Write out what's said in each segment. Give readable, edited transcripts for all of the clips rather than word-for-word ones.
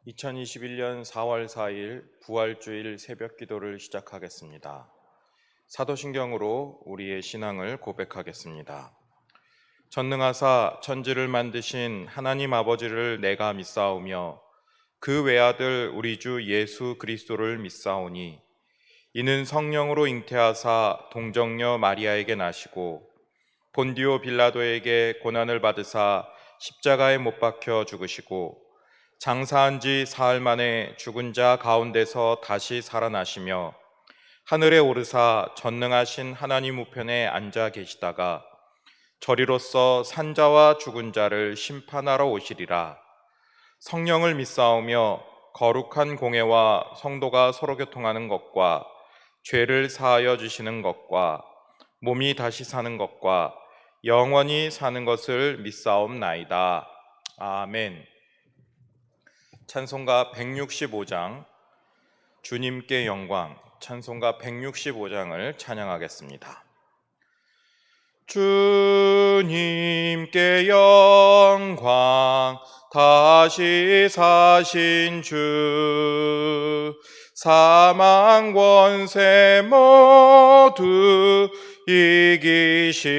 2021년 4월 4일 부활주일 새벽 기도를 시작하겠습니다. 사도신경으로 우리의 신앙을 고백하겠습니다. 전능하사 천지를 만드신 하나님 아버지를 내가 믿사오며 그 외아들 우리 주 예수 그리스도를 믿사오니 이는 성령으로 잉태하사 동정녀 마리아에게 나시고 본디오 빌라도에게 고난을 받으사 십자가에 못 박혀 죽으시고 장사한 지 사흘 만에 죽은 자 가운데서 다시 살아나시며 하늘에 오르사 전능하신 하나님 우편에 앉아 계시다가 저리로서 산자와 죽은 자를 심판하러 오시리라. 성령을 믿사오며 거룩한 공회와 성도가 서로 교통하는 것과 죄를 사하여 주시는 것과 몸이 다시 사는 것과 영원히 사는 것을 믿사옵나이다. 아멘. 찬송가 165장 주님께 영광, 찬송가 165장을 찬양하겠습니다. 주님께 영광, 다시 사신 주, 사망 권세 모두 이기시었네.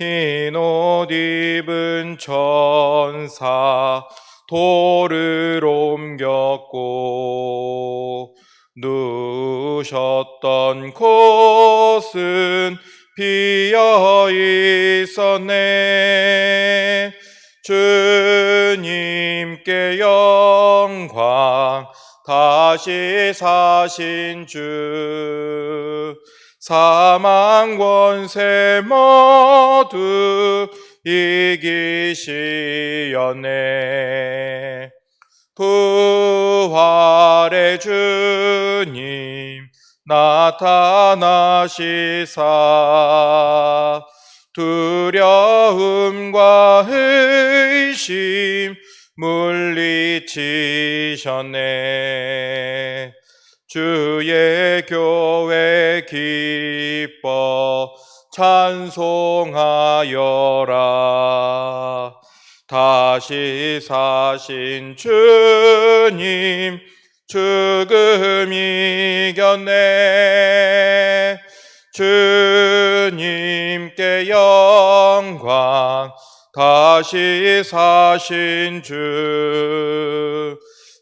흰 옷 입은 천사 돌을 옮겼고 누우셨던 곳은 비어 있었네. 주님께 영광, 다시 사신 주, 사망 권세 모두 이기시었네. 부활의 주님 나타나시사 두려움과 의심 물리치셨네. 주의 교회 기뻐 찬송하여라. 다시 사신 주님 죽음 이겼네. 주님께 영광, 다시 사신 주,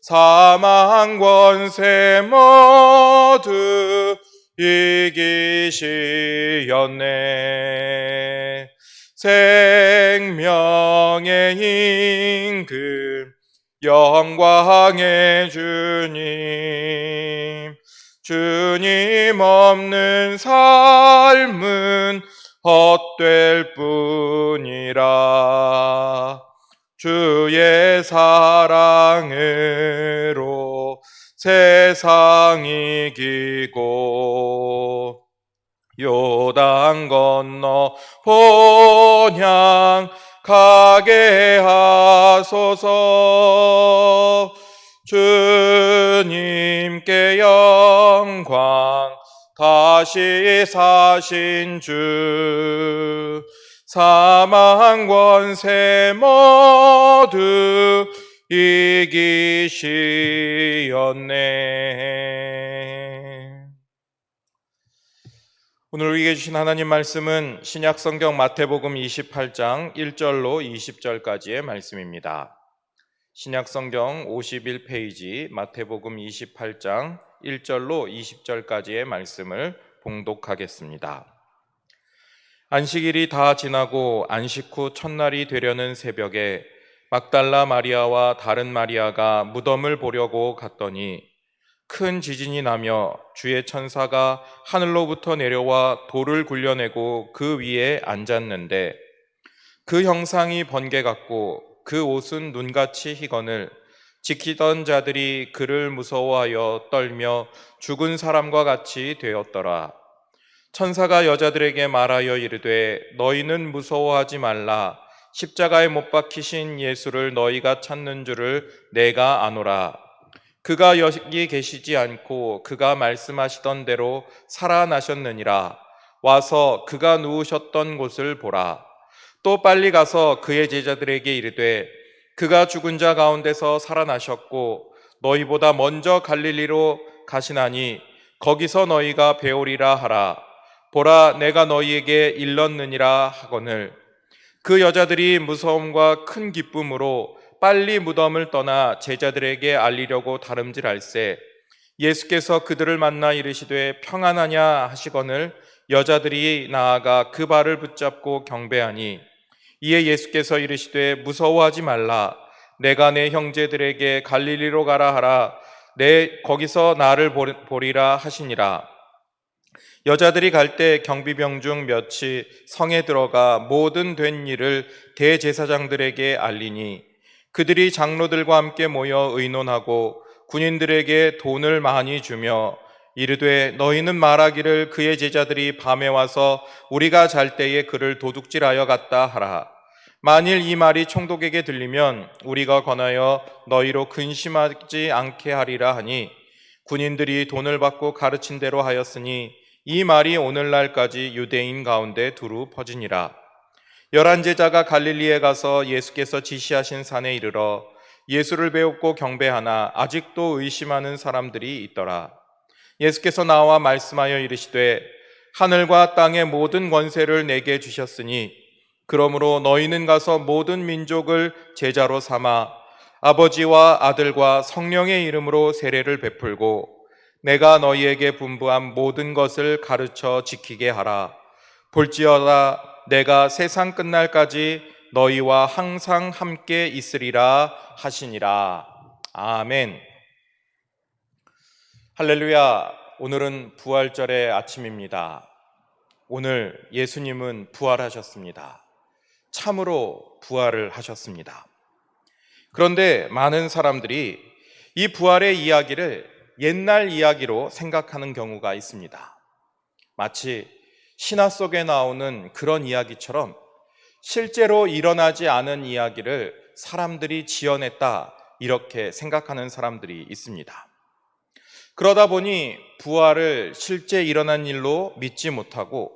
사망 권세 모두 이기시었네. 생명의 임금, 영광의 주님, 주님 없는 삶은 헛될 뿐이라. 주의 사랑으로 세상 이기고 요단 건너 본향 가게 하소서. 주님께 영광, 다시 사신 주, 사망 권세 모두 이기시었네. 오늘 우리에게 주신 하나님 말씀은 신약성경 마태복음 28장 1절로 20절까지의 말씀입니다. 신약성경 51페이지 마태복음 28장 1절로 20절까지의 말씀을 봉독하겠습니다. 안식일이 다 지나고 안식 후 첫날이 되려는 새벽에 막달라 마리아와 다른 마리아가 무덤을 보려고 갔더니 큰 지진이 나며 주의 천사가 하늘로부터 내려와 돌을 굴려내고 그 위에 앉았는데 그 형상이 번개 같고 그 옷은 눈같이 희거늘 지키던 자들이 그를 무서워하여 떨며 죽은 사람과 같이 되었더라. 천사가 여자들에게 말하여 이르되 너희는 무서워하지 말라. 십자가에 못 박히신 예수를 너희가 찾는 줄을 내가 아노라. 그가 여기 계시지 않고 그가 말씀하시던 대로 살아나셨느니라. 와서 그가 누우셨던 곳을 보라. 또 빨리 가서 그의 제자들에게 이르되 그가 죽은 자 가운데서 살아나셨고 너희보다 먼저 갈릴리로 가시나니 거기서 너희가 배우리라 하라. 보라, 내가 너희에게 일렀느니라 하거늘. 그 여자들이 무서움과 큰 기쁨으로 빨리 무덤을 떠나 제자들에게 알리려고 다름질할세 예수께서 그들을 만나 이르시되 평안하냐 하시거늘 여자들이 나아가 그 발을 붙잡고 경배하니 이에 예수께서 이르시되 무서워하지 말라. 내가 내 형제들에게 갈릴리로 가라 하라. 내 거기서 나를 보리라 하시니라. 여자들이 갈 때 경비병 중 몇이 성에 들어가 모든 된 일을 대제사장들에게 알리니 그들이 장로들과 함께 모여 의논하고 군인들에게 돈을 많이 주며 이르되 너희는 말하기를 그의 제자들이 밤에 와서 우리가 잘 때에 그를 도둑질하여 갔다 하라. 만일 이 말이 총독에게 들리면 우리가 권하여 너희로 근심하지 않게 하리라 하니 군인들이 돈을 받고 가르친 대로 하였으니 이 말이 오늘날까지 유대인 가운데 두루 퍼지니라. 11 제자가 갈릴리에 가서 예수께서 지시하신 산에 이르러 예수를 배웁고 경배하나 아직도 의심하는 사람들이 있더라. 예수께서 나와 말씀하여 이르시되 하늘과 땅의 모든 권세를 내게 주셨으니 그러므로 너희는 가서 모든 민족을 제자로 삼아 아버지와 아들과 성령의 이름으로 세례를 베풀고 내가 너희에게 분부한 모든 것을 가르쳐 지키게 하라. 볼지어다 내가 세상 끝날까지 너희와 항상 함께 있으리라 하시니라. 아멘. 할렐루야. 오늘은 부활절의 아침입니다. 오늘 예수님은 부활하셨습니다. 참으로 부활을 하셨습니다. 그런데 많은 사람들이 이 부활의 이야기를 옛날 이야기로 생각하는 경우가 있습니다. 마치 신화 속에 나오는 그런 이야기처럼 실제로 일어나지 않은 이야기를 사람들이 지어냈다 이렇게 생각하는 사람들이 있습니다. 그러다 보니 부활을 실제 일어난 일로 믿지 못하고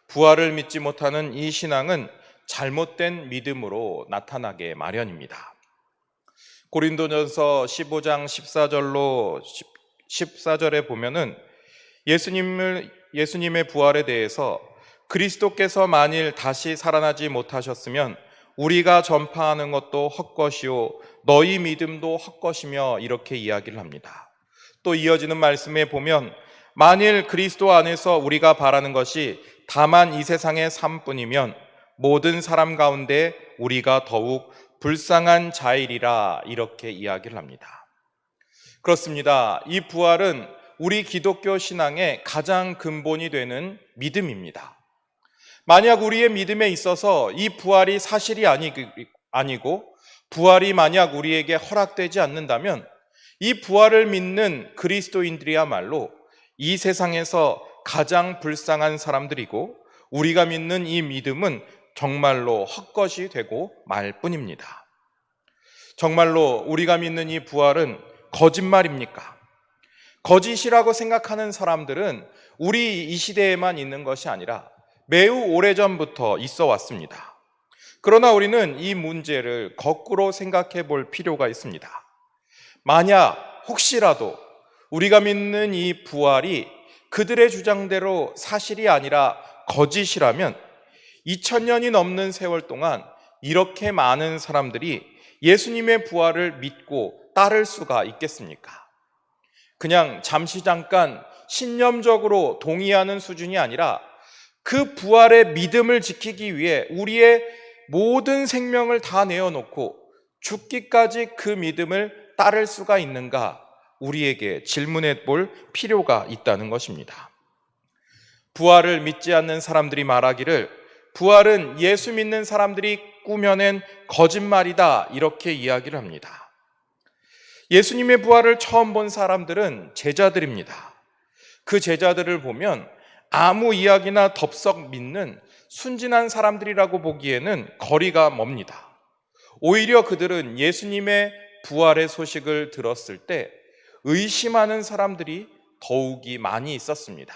부활을 믿지 못하는 이 신앙은 잘못된 믿음으로 나타나게 마련입니다. 고린도전서 15장 14절에 보면은 예수님의 부활에 대해서 그리스도께서 만일 다시 살아나지 못하셨으면 우리가 전파하는 것도 헛것이요 너희 믿음도 헛것이며 이렇게 이야기를 합니다. 또 이어지는 말씀에 보면 만일 그리스도 안에서 우리가 바라는 것이 다만 이 세상의 삶뿐이면 모든 사람 가운데 우리가 더욱 불쌍한 자이리라 이렇게 이야기를 합니다. 그렇습니다. 이 부활은 우리 기독교 신앙의 가장 근본이 되는 믿음입니다. 만약 우리의 믿음에 있어서 이 부활이 사실이 아니고 부활이 만약 우리에게 허락되지 않는다면 이 부활을 믿는 그리스도인들이야말로 이 세상에서 가장 불쌍한 사람들이고 우리가 믿는 이 믿음은 정말로 헛것이 되고 말 뿐입니다. 정말로 우리가 믿는 이 부활은 거짓말입니까? 거짓이라고 생각하는 사람들은 우리 이 시대에만 있는 것이 아니라 매우 오래전부터 있어 왔습니다. 그러나 우리는 이 문제를 거꾸로 생각해 볼 필요가 있습니다. 만약 혹시라도 우리가 믿는 이 부활이 그들의 주장대로 사실이 아니라 거짓이라면 2000년이 넘는 세월 동안 이렇게 많은 사람들이 예수님의 부활을 믿고 따를 수가 있겠습니까? 그냥 잠깐 신념적으로 동의하는 수준이 아니라 그 부활의 믿음을 지키기 위해 우리의 모든 생명을 다 내어놓고 죽기까지 그 믿음을 따를 수가 있는가? 우리에게 질문해 볼 필요가 있다는 것입니다. 부활을 믿지 않는 사람들이 말하기를 부활은 예수 믿는 사람들이 꾸며낸 거짓말이다 이렇게 이야기를 합니다. 예수님의 부활을 처음 본 사람들은 제자들입니다. 그 제자들을 보면 아무 이야기나 덥석 믿는 순진한 사람들이라고 보기에는 거리가 멉니다. 오히려 그들은 예수님의 부활의 소식을 들었을 때 의심하는 사람들이 더욱이 많이 있었습니다.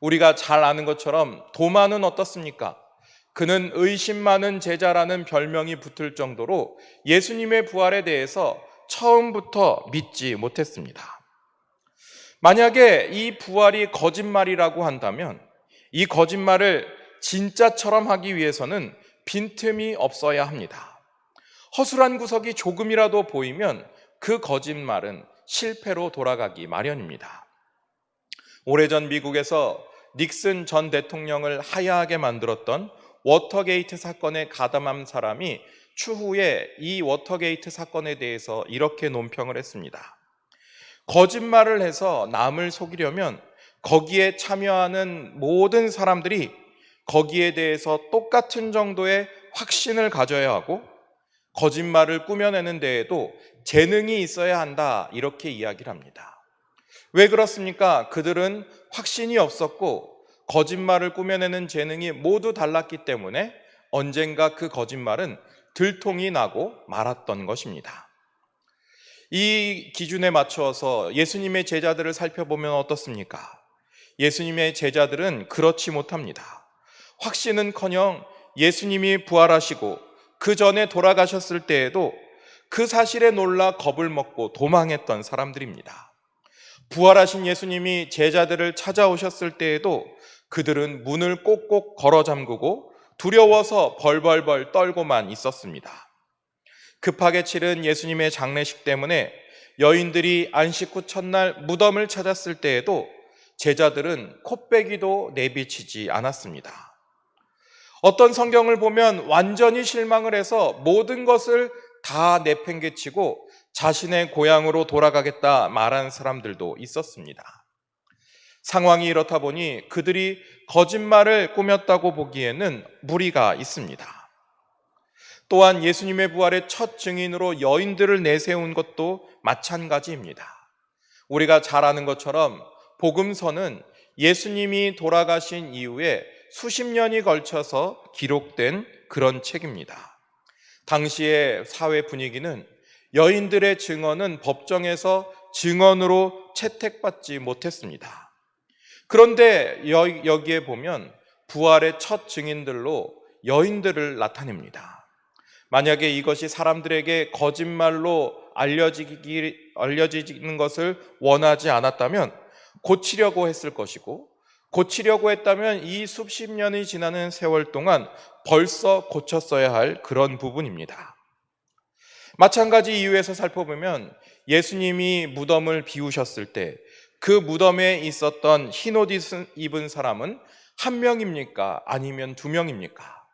우리가 잘 아는 것처럼 도마는 어떻습니까? 그는 의심 많은 제자라는 별명이 붙을 정도로 예수님의 부활에 대해서 처음부터 믿지 못했습니다. 만약에 이 부활이 거짓말이라고 한다면 이 거짓말을 진짜처럼 하기 위해서는 빈틈이 없어야 합니다. 허술한 구석이 조금이라도 보이면 그 거짓말은 실패로 돌아가기 마련입니다. 오래전 미국에서 닉슨 전 대통령을 하야하게 만들었던 워터게이트 사건에 가담한 사람이 추후에 이 워터게이트 사건에 대해서 이렇게 논평을 했습니다. 거짓말을 해서 남을 속이려면 거기에 참여하는 모든 사람들이 거기에 대해서 똑같은 정도의 확신을 가져야 하고 거짓말을 꾸며내는 데에도 재능이 있어야 한다, 이렇게 이야기를 합니다. 왜 그렇습니까? 그들은 확신이 없었고 거짓말을 꾸며내는 재능이 모두 달랐기 때문에 언젠가 그 거짓말은 들통이 나고 말았던 것입니다. 이 기준에 맞춰서 예수님의 제자들을 살펴보면 어떻습니까? 예수님의 제자들은 그렇지 못합니다. 확신은커녕 예수님이 부활하시고 그 전에 돌아가셨을 때에도 그 사실에 놀라 겁을 먹고 도망했던 사람들입니다. 부활하신 예수님이 제자들을 찾아오셨을 때에도 그들은 문을 꼭꼭 걸어 잠그고 두려워서 벌벌벌 떨고만 있었습니다. 급하게 치른 예수님의 장례식 때문에 여인들이 안식 후 첫날 무덤을 찾았을 때에도 제자들은 코빼기도 내비치지 않았습니다. 어떤 성경을 보면 완전히 실망을 해서 모든 것을 다 내팽개치고 자신의 고향으로 돌아가겠다 말한 사람들도 있었습니다. 상황이 이렇다 보니 그들이 거짓말을 꾸몄다고 보기에는 무리가 있습니다. 또한 예수님의 부활의 첫 증인으로 여인들을 내세운 것도 마찬가지입니다. 우리가 잘 아는 것처럼 복음서는 예수님이 돌아가신 이후에 수십 년이 걸쳐서 기록된 그런 책입니다. 당시의 사회 분위기는 여인들의 증언은 법정에서 증언으로 채택받지 못했습니다. 그런데 여기에 보면 부활의 첫 증인들로 여인들을 나타냅니다. 만약에 이것이 사람들에게 거짓말로 알려지는 것을 원하지 않았다면 고치려고 했을 것이고, 고치려고 했다면 이 수십 년이 지나는 세월 동안 벌써 고쳤어야 할 그런 부분입니다. 마찬가지 이유에서 살펴보면 예수님이 무덤을 비우셨을 때 그 무덤에 있었던 흰옷 입은 사람은 한 명입니까? 아니면 두 명입니까?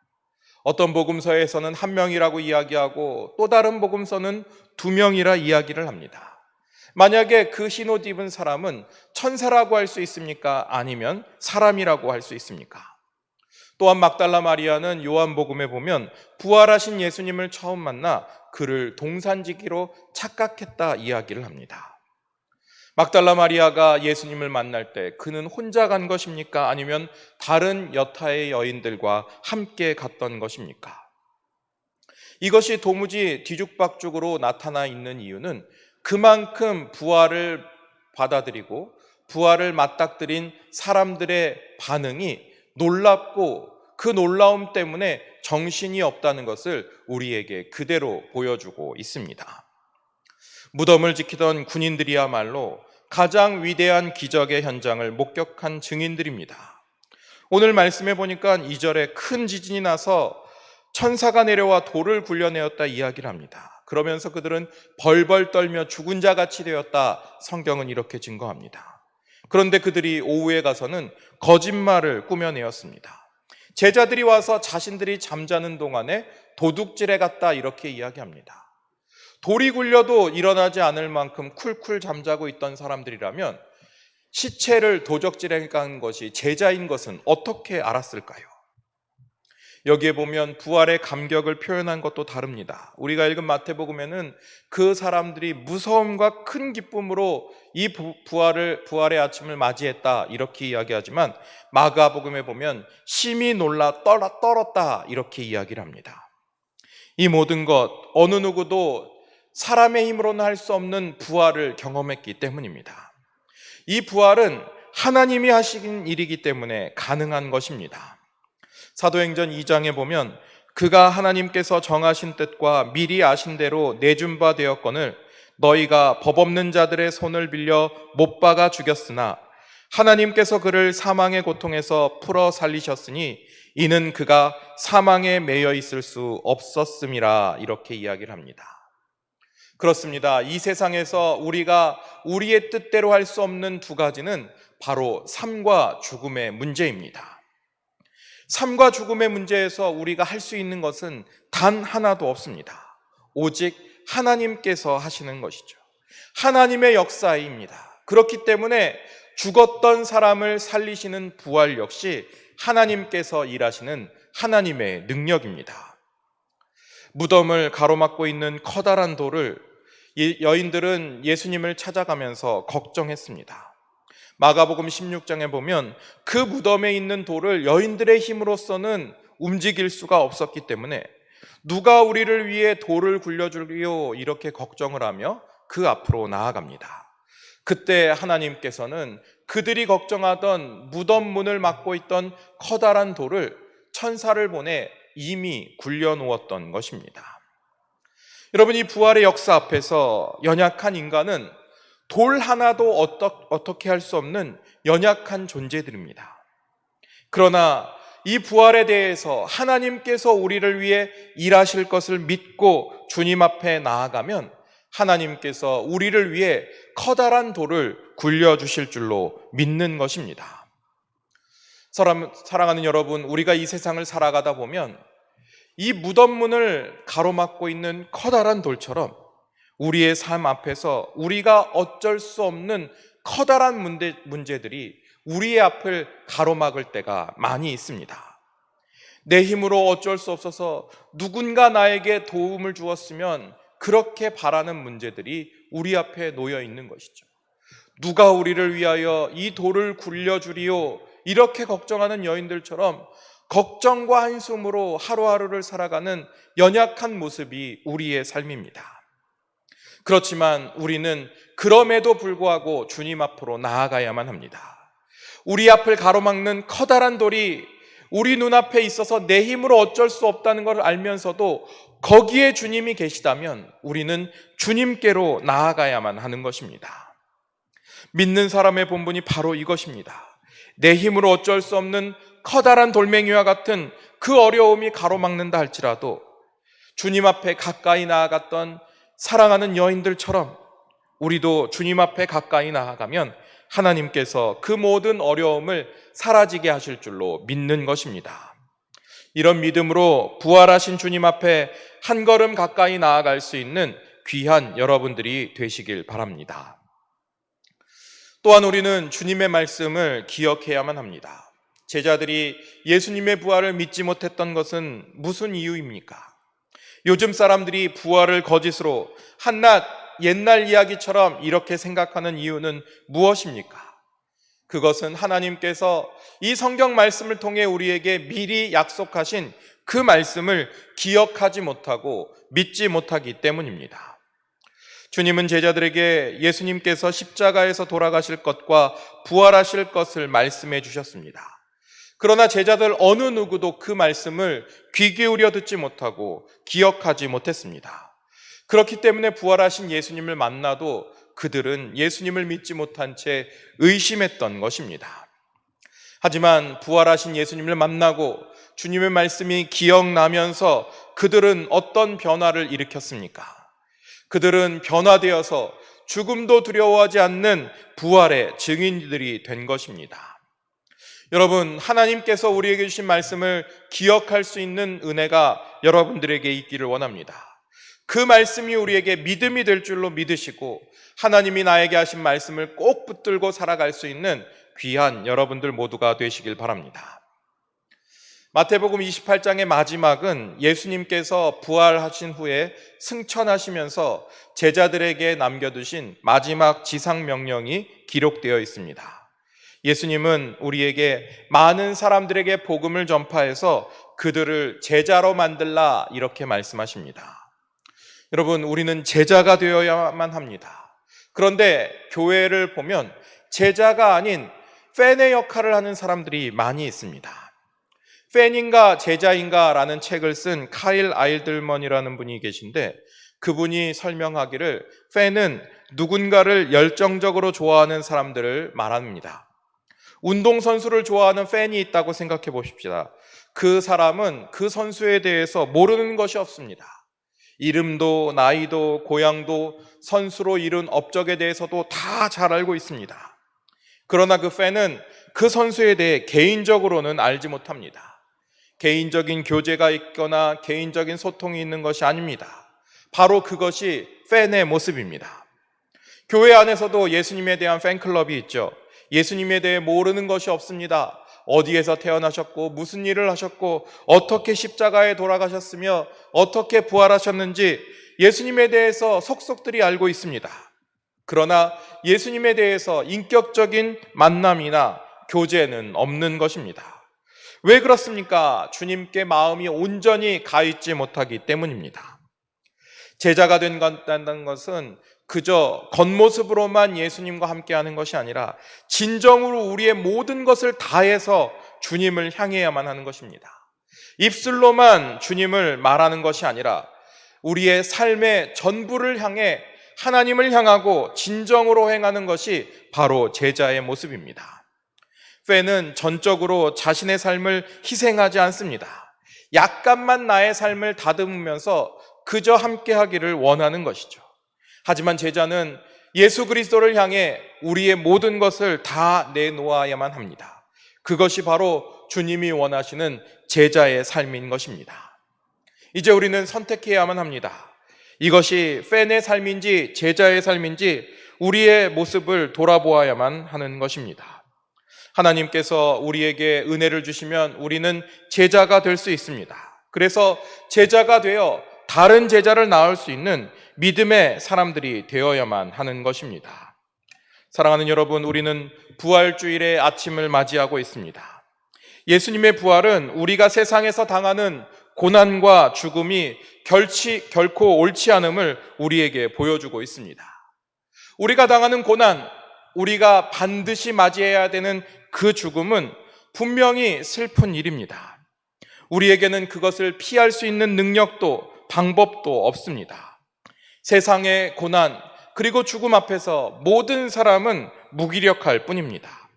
어떤 복음서에서는 한 명이라고 이야기하고 또 다른 복음서는 두 명이라 이야기를 합니다. 만약에 그 흰옷 입은 사람은 천사라고 할 수 있습니까? 아니면 사람이라고 할 수 있습니까? 또한 막달라 마리아는 요한복음에 보면 부활하신 예수님을 처음 만나 그를 동산지기로 착각했다 이야기를 합니다. 막달라 마리아가 예수님을 만날 때 그는 혼자 간 것입니까? 아니면 다른 여타의 여인들과 함께 갔던 것입니까? 이것이 도무지 뒤죽박죽으로 나타나 있는 이유는 그만큼 부활을 받아들이고 부활을 맞닥뜨린 사람들의 반응이 놀랍고 그 놀라움 때문에 정신이 없다는 것을 우리에게 그대로 보여주고 있습니다. 무덤을 지키던 군인들이야말로 가장 위대한 기적의 현장을 목격한 증인들입니다. 오늘 말씀해 보니까 2절에 큰 지진이 나서 천사가 내려와 돌을 굴려내었다 이야기를 합니다. 그러면서 그들은 벌벌 떨며 죽은 자같이 되었다, 성경은 이렇게 증거합니다. 그런데 그들이 오후에 가서는 거짓말을 꾸며내었습니다. 제자들이 와서 자신들이 잠자는 동안에 도둑질해 갔다 이렇게 이야기합니다. 돌이 굴려도 일어나지 않을 만큼 쿨쿨 잠자고 있던 사람들이라면 시체를 도적질해 간 것이 제자인 것은 어떻게 알았을까요? 여기에 보면 부활의 감격을 표현한 것도 다릅니다. 우리가 읽은 마태복음에는 그 사람들이 무서움과 큰 기쁨으로 이 부활의 아침을 맞이했다 이렇게 이야기하지만 마가복음에 보면 심히 놀라 떨었다 이렇게 이야기를 합니다. 이 모든 것 어느 누구도 사람의 힘으로는 할 수 없는 부활을 경험했기 때문입니다. 이 부활은 하나님이 하신 일이기 때문에 가능한 것입니다. 사도행전 2장에 보면 그가 하나님께서 정하신 뜻과 미리 아신 대로 내준 바 되었거늘 너희가 법 없는 자들의 손을 빌려 못 박아 죽였으나 하나님께서 그를 사망의 고통에서 풀어 살리셨으니 이는 그가 사망에 매여 있을 수 없었음이라, 이렇게 이야기를 합니다. 그렇습니다. 이 세상에서 우리가 우리의 뜻대로 할 수 없는 두 가지는 바로 삶과 죽음의 문제입니다. 삶과 죽음의 문제에서 우리가 할 수 있는 것은 단 하나도 없습니다. 오직 하나님께서 하시는 것이죠. 하나님의 역사입니다. 그렇기 때문에 죽었던 사람을 살리시는 부활 역시 하나님께서 일하시는 하나님의 능력입니다. 무덤을 가로막고 있는 커다란 돌을 여인들은 예수님을 찾아가면서 걱정했습니다. 마가복음 16장에 보면 그 무덤에 있는 돌을 여인들의 힘으로서는 움직일 수가 없었기 때문에 누가 우리를 위해 돌을 굴려주리요, 이렇게 걱정을 하며 그 앞으로 나아갑니다. 그때 하나님께서는 그들이 걱정하던 무덤 문을 막고 있던 커다란 돌을 천사를 보내 이미 굴려놓았던 것입니다. 여러분, 이 부활의 역사 앞에서 연약한 인간은 돌 하나도 어떻게 할 수 없는 연약한 존재들입니다. 그러나 이 부활에 대해서 하나님께서 우리를 위해 일하실 것을 믿고 주님 앞에 나아가면 하나님께서 우리를 위해 커다란 돌을 굴려주실 줄로 믿는 것입니다. 사랑하는 여러분, 우리가 이 세상을 살아가다 보면 이 무덤문을 가로막고 있는 커다란 돌처럼 우리의 삶 앞에서 우리가 어쩔 수 없는 커다란 문제들이 우리의 앞을 가로막을 때가 많이 있습니다. 내 힘으로 어쩔 수 없어서 누군가 나에게 도움을 주었으면 그렇게 바라는 문제들이 우리 앞에 놓여 있는 것이죠. 누가 우리를 위하여 이 돌을 굴려주리요, 이렇게 걱정하는 여인들처럼 걱정과 한숨으로 하루하루를 살아가는 연약한 모습이 우리의 삶입니다. 그렇지만 우리는 그럼에도 불구하고 주님 앞으로 나아가야만 합니다. 우리 앞을 가로막는 커다란 돌이 우리 눈앞에 있어서 내 힘으로 어쩔 수 없다는 걸 알면서도 거기에 주님이 계시다면 우리는 주님께로 나아가야만 하는 것입니다. 믿는 사람의 본분이 바로 이것입니다. 내 힘으로 어쩔 수 없는 커다란 돌멩이와 같은 그 어려움이 가로막는다 할지라도 주님 앞에 가까이 나아갔던 사랑하는 여인들처럼 우리도 주님 앞에 가까이 나아가면 하나님께서 그 모든 어려움을 사라지게 하실 줄로 믿는 것입니다. 이런 믿음으로 부활하신 주님 앞에 한 걸음 가까이 나아갈 수 있는 귀한 여러분들이 되시길 바랍니다. 또한 우리는 주님의 말씀을 기억해야만 합니다. 제자들이 예수님의 부활을 믿지 못했던 것은 무슨 이유입니까? 요즘 사람들이 부활을 거짓으로 한낱 옛날 이야기처럼 이렇게 생각하는 이유는 무엇입니까? 그것은 하나님께서 이 성경 말씀을 통해 우리에게 미리 약속하신 그 말씀을 기억하지 못하고 믿지 못하기 때문입니다. 주님은 제자들에게 예수님께서 십자가에서 돌아가실 것과 부활하실 것을 말씀해 주셨습니다. 그러나 제자들 어느 누구도 그 말씀을 귀 기울여 듣지 못하고 기억하지 못했습니다. 그렇기 때문에 부활하신 예수님을 만나도 그들은 예수님을 믿지 못한 채 의심했던 것입니다. 하지만 부활하신 예수님을 만나고 주님의 말씀이 기억나면서 그들은 어떤 변화를 일으켰습니까? 그들은 변화되어서 죽음도 두려워하지 않는 부활의 증인들이 된 것입니다. 여러분, 하나님께서 우리에게 주신 말씀을 기억할 수 있는 은혜가 여러분들에게 있기를 원합니다. 그 말씀이 우리에게 믿음이 될 줄로 믿으시고 하나님이 나에게 하신 말씀을 꼭 붙들고 살아갈 수 있는 귀한 여러분들 모두가 되시길 바랍니다. 마태복음 28장의 마지막은 예수님께서 부활하신 후에 승천하시면서 제자들에게 남겨두신 마지막 지상명령이 기록되어 있습니다. 예수님은 우리에게 많은 사람들에게 복음을 전파해서 그들을 제자로 만들라, 이렇게 말씀하십니다. 여러분, 우리는 제자가 되어야만 합니다. 그런데 교회를 보면 제자가 아닌 팬의 역할을 하는 사람들이 많이 있습니다. 팬인가 제자인가 라는 책을 쓴 카일 아일들먼이라는 분이 계신데, 그분이 설명하기를 팬은 누군가를 열정적으로 좋아하는 사람들을 말합니다. 운동선수를 좋아하는 팬이 있다고 생각해 보십시다. 그 사람은 그 선수에 대해서 모르는 것이 없습니다. 이름도 나이도 고향도 선수로 이룬 업적에 대해서도 다 잘 알고 있습니다. 그러나 그 팬은 그 선수에 대해 개인적으로는 알지 못합니다. 개인적인 교제가 있거나 개인적인 소통이 있는 것이 아닙니다. 바로 그것이 팬의 모습입니다. 교회 안에서도 예수님에 대한 팬클럽이 있죠. 예수님에 대해 모르는 것이 없습니다. 어디에서 태어나셨고 무슨 일을 하셨고 어떻게 십자가에 돌아가셨으며 어떻게 부활하셨는지 예수님에 대해서 속속들이 알고 있습니다. 그러나 예수님에 대해서 인격적인 만남이나 교제는 없는 것입니다. 왜 그렇습니까? 주님께 마음이 온전히 가 있지 못하기 때문입니다. 제자가 된다는 것은 그저 겉모습으로만 예수님과 함께하는 것이 아니라 진정으로 우리의 모든 것을 다해서 주님을 향해야만 하는 것입니다. 입술로만 주님을 말하는 것이 아니라 우리의 삶의 전부를 향해 하나님을 향하고 진정으로 행하는 것이 바로 제자의 모습입니다. 팬은 전적으로 자신의 삶을 희생하지 않습니다. 약간만 나의 삶을 다듬으면서 그저 함께하기를 원하는 것이죠. 하지만 제자는 예수 그리스도를 향해 우리의 모든 것을 다 내놓아야만 합니다. 그것이 바로 주님이 원하시는 제자의 삶인 것입니다. 이제 우리는 선택해야만 합니다. 이것이 팬의 삶인지 제자의 삶인지 우리의 모습을 돌아보아야만 하는 것입니다. 하나님께서 우리에게 은혜를 주시면 우리는 제자가 될 수 있습니다. 그래서 제자가 되어 다른 제자를 낳을 수 있는 믿음의 사람들이 되어야만 하는 것입니다. 사랑하는 여러분, 우리는 부활주일의 아침을 맞이하고 있습니다. 예수님의 부활은 우리가 세상에서 당하는 고난과 죽음이 결코 옳지 않음을 우리에게 보여주고 있습니다. 우리가 당하는 고난, 우리가 반드시 맞이해야 되는 그 죽음은 분명히 슬픈 일입니다. 우리에게는 그것을 피할 수 있는 능력도 방법도 없습니다. 세상의 고난 그리고 죽음 앞에서 모든 사람은 무기력할 뿐입니다.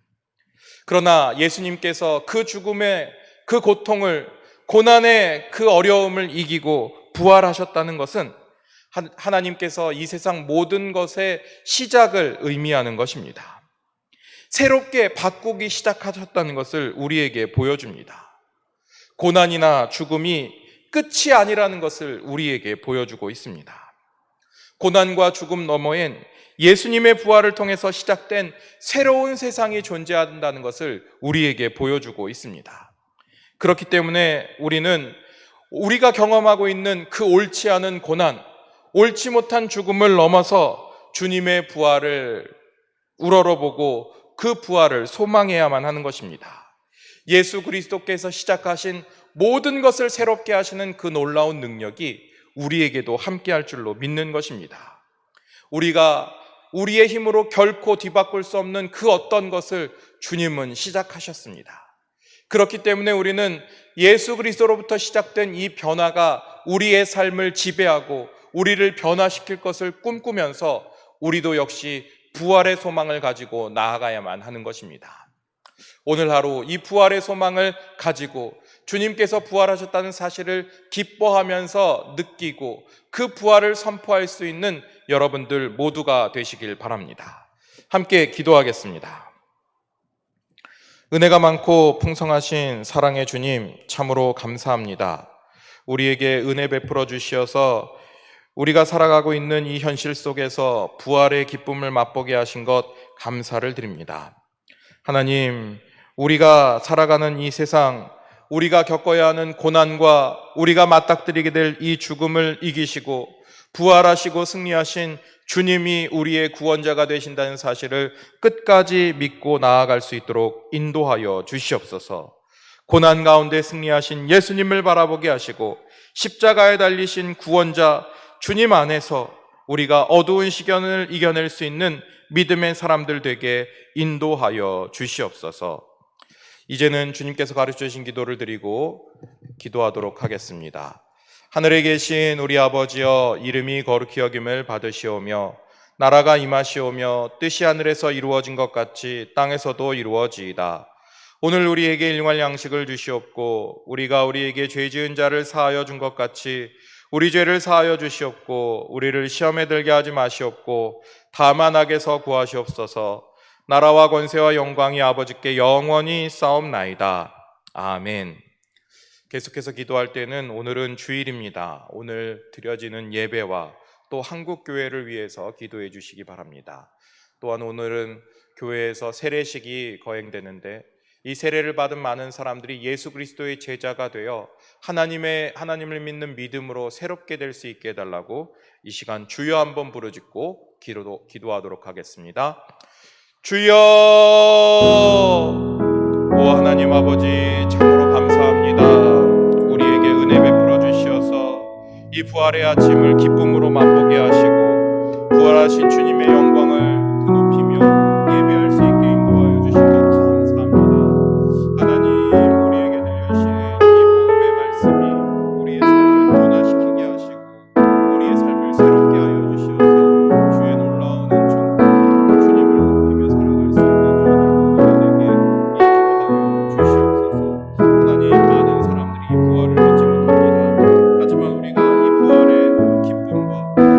그러나 예수님께서 그 죽음의 그 고통을, 고난의 그 어려움을 이기고 부활하셨다는 것은 하나님께서 이 세상 모든 것의 시작을 의미하는 것입니다. 새롭게 바꾸기 시작하셨다는 것을 우리에게 보여줍니다. 고난이나 죽음이 끝이 아니라는 것을 우리에게 보여주고 있습니다. 고난과 죽음 너머엔 예수님의 부활을 통해서 시작된 새로운 세상이 존재한다는 것을 우리에게 보여주고 있습니다. 그렇기 때문에 우리는 우리가 경험하고 있는 그 옳지 않은 고난, 옳지 못한 죽음을 넘어서 주님의 부활을 우러러보고 그 부활을 소망해야만 하는 것입니다. 예수 그리스도께서 시작하신 모든 것을 새롭게 하시는 그 놀라운 능력이 우리에게도 함께할 줄로 믿는 것입니다. 우리가 우리의 힘으로 결코 뒤바꿀 수 없는 그 어떤 것을 주님은 시작하셨습니다. 그렇기 때문에 우리는 예수 그리스도로부터 시작된 이 변화가 우리의 삶을 지배하고 우리를 변화시킬 것을 꿈꾸면서 우리도 역시 부활의 소망을 가지고 나아가야만 하는 것입니다. 오늘 하루 이 부활의 소망을 가지고 주님께서 부활하셨다는 사실을 기뻐하면서 느끼고 그 부활을 선포할 수 있는 여러분들 모두가 되시길 바랍니다. 함께 기도하겠습니다. 은혜가 많고 풍성하신 사랑의 주님, 참으로 감사합니다. 우리에게 은혜 베풀어 주시어서 우리가 살아가고 있는 이 현실 속에서 부활의 기쁨을 맛보게 하신 것 감사를 드립니다. 하나님, 우리가 살아가는 이 세상, 우리가 겪어야 하는 고난과 우리가 맞닥뜨리게 될 이 죽음을 이기시고 부활하시고 승리하신 주님이 우리의 구원자가 되신다는 사실을 끝까지 믿고 나아갈 수 있도록 인도하여 주시옵소서. 고난 가운데 승리하신 예수님을 바라보게 하시고 십자가에 달리신 구원자 주님 안에서 우리가 어두운 시련을 이겨낼 수 있는 믿음의 사람들 되게 인도하여 주시옵소서. 이제는 주님께서 가르쳐 주신 기도를 드리고 기도하도록 하겠습니다. 하늘에 계신 우리 아버지여, 이름이 거룩히 여김을 받으시오며 나라가 임하시오며 뜻이 하늘에서 이루어진 것 같이 땅에서도 이루어지이다. 오늘 우리에게 일용할 양식을 주시옵고 우리가 우리에게 죄 지은 자를 사하여 준 것 같이 우리 죄를 사하여 주시옵고 우리를 시험에 들게 하지 마시옵고 다만 악에서 구하시옵소서. 나라와 권세와 영광이 아버지께 영원히 싸움나이다. 아멘. 계속해서 기도할 때는 오늘은 주일입니다. 오늘 드려지는 예배와 또 한국교회를 위해서 기도해 주시기 바랍니다. 또한 오늘은 교회에서 세례식이 거행되는데 이 세례를 받은 많은 사람들이 예수 그리스도의 제자가 되어 하나님을 믿는 믿음으로 새롭게 될 수 있게 해달라고 이 시간 주여 한번 부르짖고 기도하도록 하겠습니다. 주여! 오 하나님 아버지, 참으로 감사합니다. 우리에게 은혜 베풀어 주시어서 이 부활의 아침을 기쁨으로 맛보게 하시고 부활하신 주님의 영광을 드높이며 예배할 수 있게 인도하여 주신 것 감사합니다. 하나님, 우리에게 들려주신 이 복음의 말씀이 우리의 삶을 변화시키게 하시고 우리의 삶을 새롭게 하여 주시어서 주의 놀라운 은총으로 주님을 높이며 살아갈 수 있는 저희들 모두에게 인도하여 주시옵소서. 하나님, 많은 사람들이 이 부활을 믿지 못합니다. 하지만 우리가 이 부활의 기쁨과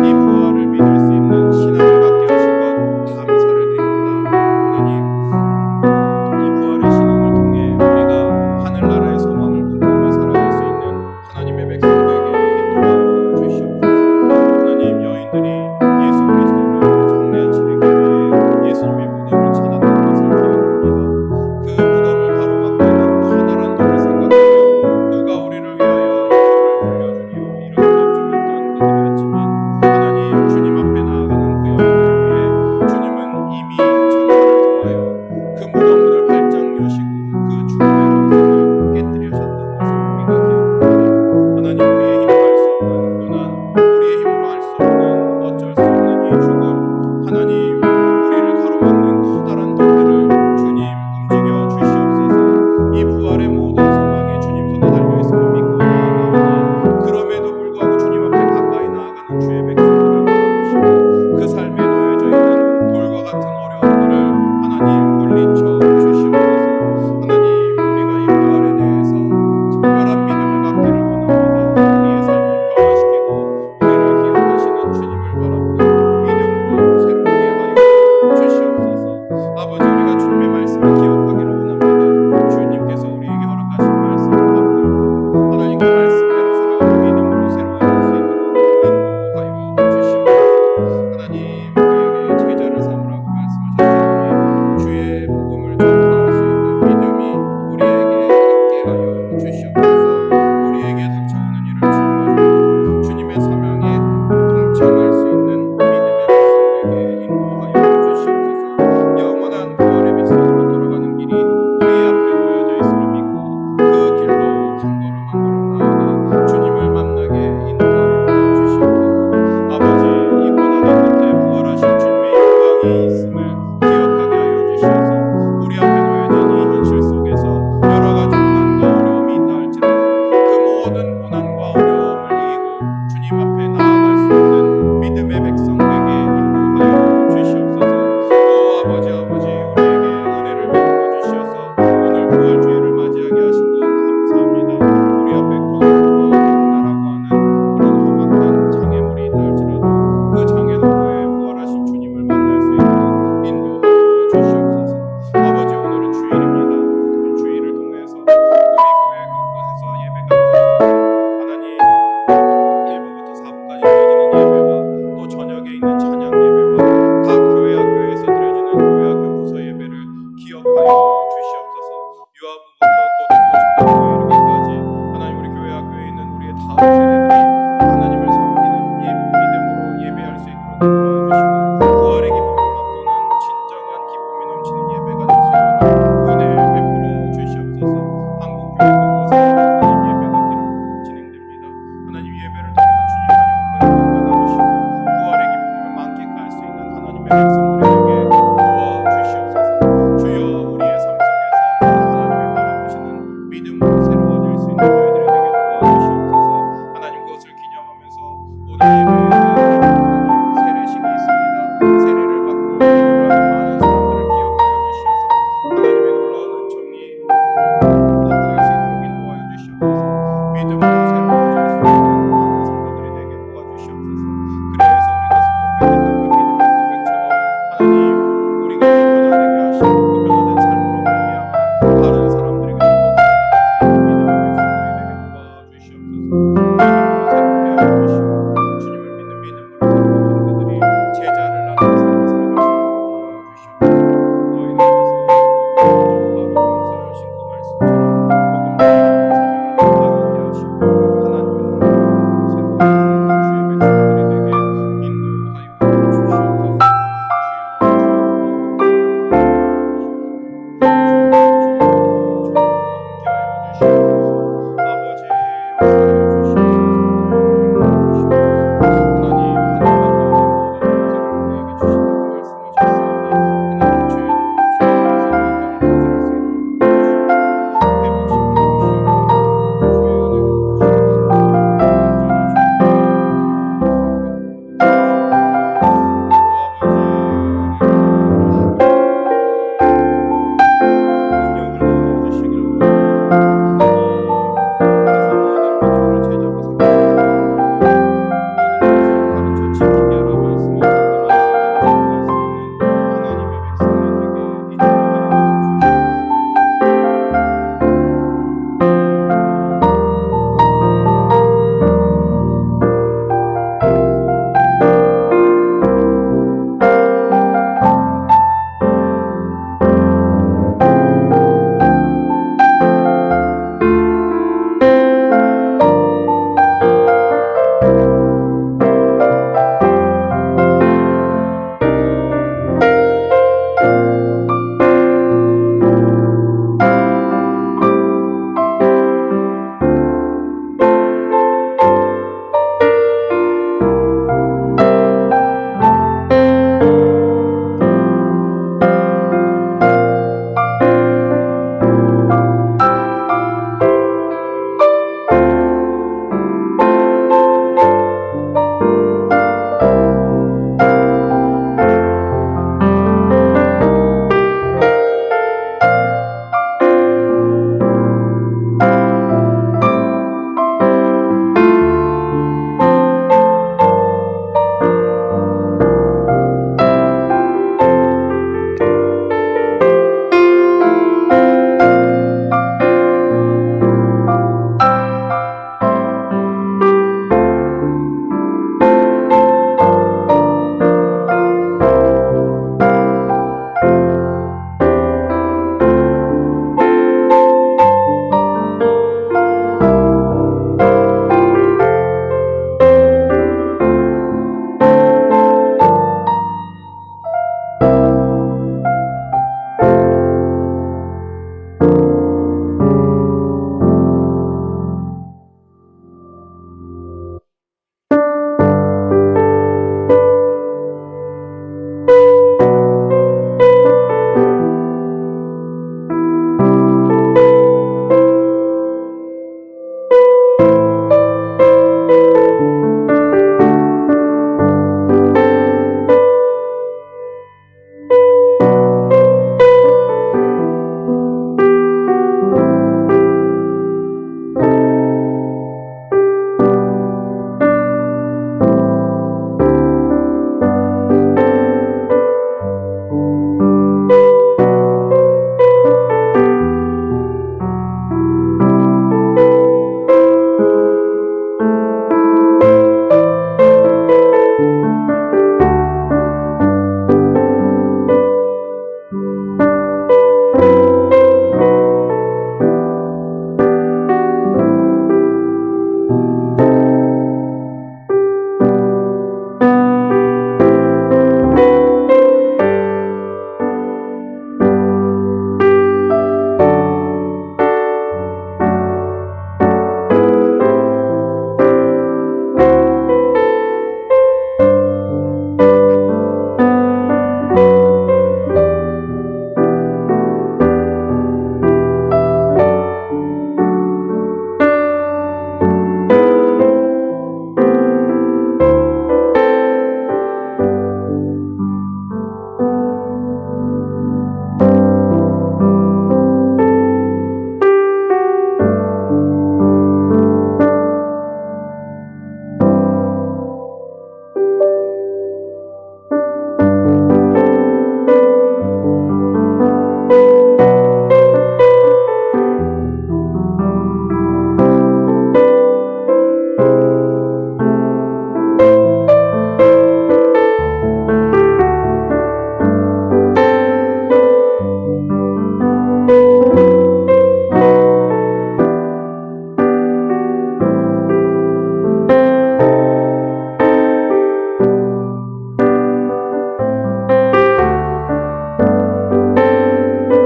이 부활을 믿을 수 있는 신앙을 갖게 하신 것 감사를 드립니다. 하나님, 이 부활의 신앙을 통해 우리가 하늘나라의 소망을 꿈꾸며 살아갈 수 있는 하나님의 백성들에게 인도하여 주시옵소서. 하나님, 여인들이 예수 그리스도를 장례 치르기 위해 예수님의 무덤을 찾았던 것을 기억합니다. 그 무덤을 가로막고 있는 커다란 돌을 생각하며 누가 우리를 위하여 이 돌을 굴려주리요 이런 걱정했던 그들이었지만 하나님, 주님 앞에 나아가는 그 여인들을 위해 주님은 이미 천사를 통하여 그 무덤 문을 활짝 여시고 그 죽음의 권세를 깨뜨리셨던 것을 우리가 기억합니다. 하나님, 우리의 힘으로 할 수 없는 고난, 우리의 힘으로 할 수 없는 어쩔 수 없는 이 죽음, 하나님, 우리를 가로막는 커다란 돌들을 주님 움직여 주시옵소서. 이 부활의 모든 소망이 주님 손에 달려있음을 믿고 나아가오니 그럼에도 불구하고 주님 앞에 가까이 나아가는 주의 백성들을 돌아보시고 그 삶에 놓여져 있는 돌과 같은 어려움들을 하나님 물리쳐 주시옵소서. 하나님, 우리가 이 부활에 대해서 특별한 믿음을 갖기를 원합니다. 우리의 삶을 변화시키고 우리를 기억하시는 주님을 바라보는 믿음으로 새롭게 하여 주시옵소서. 아버지, 우리가 주님의 말씀을 기억하기를 원합니다. 주님께서 우리에게 허락하신 말씀을 받들고 하나님 그 말씀대로 살아가는 믿음으로 새로워질 수 있도록 인도하여 주시옵소서. 하나님, 우리에게 제자를 삼으라고 말씀하셨사오니 주의 복음을 전파할 수 있는 믿음이 우리에게 있게 하여 주시옵소서. 우리에게 닥쳐오는 일을 짊어지고 주님의 사명에 동참할 수 있는 믿음의 백성에게 인도하여 주시옵소서. 영원한 부활의 빛으로 돌아가는 길이 우리 앞에 놓여져 있음을 믿고 그 길로 한 걸음 한 걸음 나아가 주님을 만나게 인도하여 주시옵소서. 아버지, 이 고난의 끝에 부활하신 주님의 영광이 있음을 기억하게 하여 주시어서 우리 앞에 놓여진 이 현실 속에서 여러 가지 고난과 어려움이 있다 할지라도 그 모든 고난과 어려움을 이기고 주님 앞에 나아갈 수 있는 믿음의 백성에게 인도하여 주시옵소서. 오 아버지,